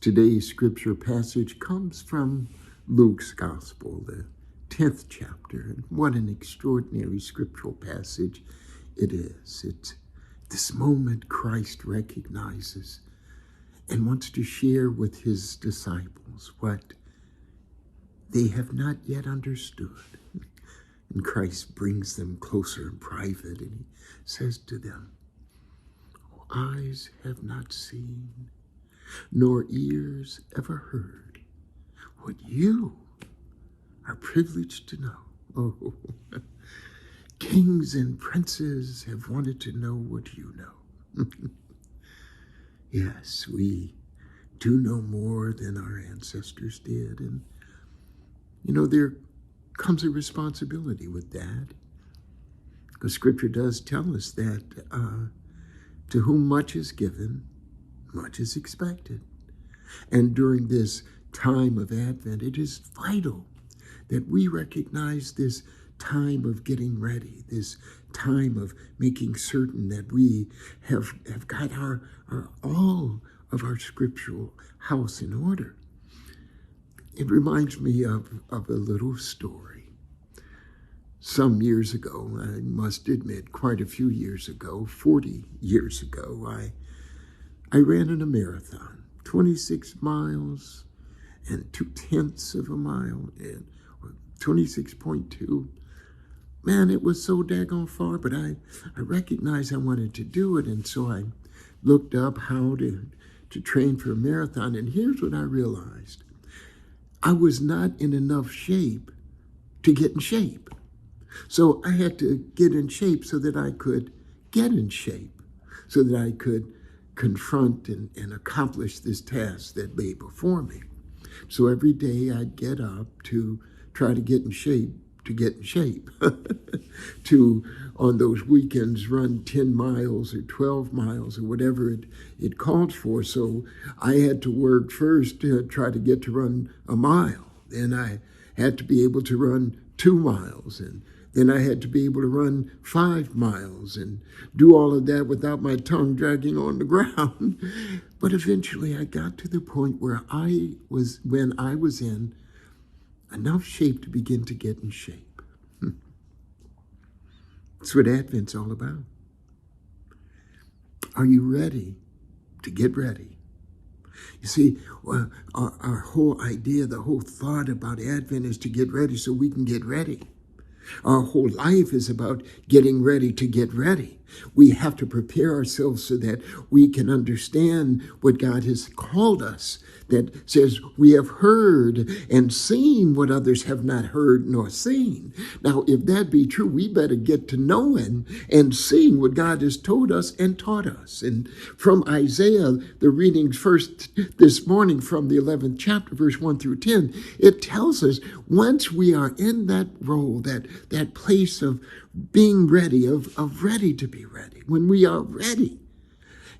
Today's scripture passage comes from Luke's Gospel, the 10th chapter. And what an extraordinary scriptural passage it is. It's this moment Christ recognizes and wants to share with his disciples what they have not yet understood. And Christ brings them closer in private, and he says to them, "Eyes have not seen, nor ears ever heard what you are privileged to know." Oh, kings and princes have wanted to know what you know. Yes, we do know more than our ancestors did. And, there comes a responsibility with that. Because Scripture does tell us that to whom much is given, much is expected. And during this time of Advent, it is vital that we recognize this time of getting ready, this time of making certain that we have got all of our scriptural house in order. It reminds me of a little story. Some years ago, I must admit, quite a few years ago, 40 years ago, I ran in a marathon, 26 miles and 0.2 of a mile, and 26.2. Man, it was so daggone far, but I recognized I wanted to do it, and so I looked up how to train for a marathon, and here's what I realized. I was not in enough shape to get in shape. So I had to get in shape so that I could get in shape, so that I could confront and accomplish this task that lay before me. So every day I'd get up to try to get in shape, to, on those weekends, run 10 miles or 12 miles or whatever it called for. So I had to work first to try to get to run a mile. Then I had to be able to run 2 miles, and then I had to be able to run 5 miles and do all of that without my tongue dragging on the ground. But eventually I got to the point where when I was in enough shape to begin to get in shape. That's what Advent's all about. Are you ready to get ready? You see, our whole idea, the whole thought about Advent is to get ready so we can get ready. Our whole life is about getting ready to get ready. We have to prepare ourselves so that we can understand what God has called us, that says we have heard and seen what others have not heard nor seen. Now, if that be true, we better get to knowing and seeing what God has told us and taught us. And from Isaiah, the readings first this morning from the 11th chapter, verse 1 through 10, it tells us once we are in that role, that place of being ready, of ready to be ready, when we are ready,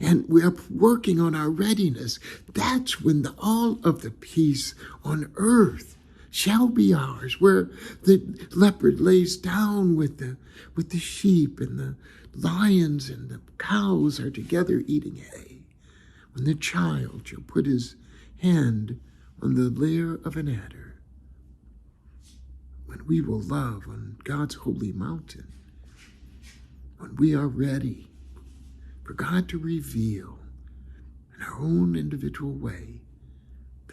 and we are working on our readiness, that's when all of the peace on earth shall be ours, where the leopard lays down with the sheep, and the lions and the cows are together eating hay, when the child shall put his hand on the lair of an adder, when we will love on God's holy mountain, when we are ready for God to reveal in our own individual way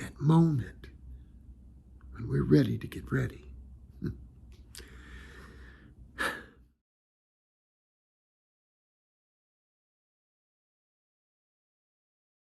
that moment when we're ready to get ready.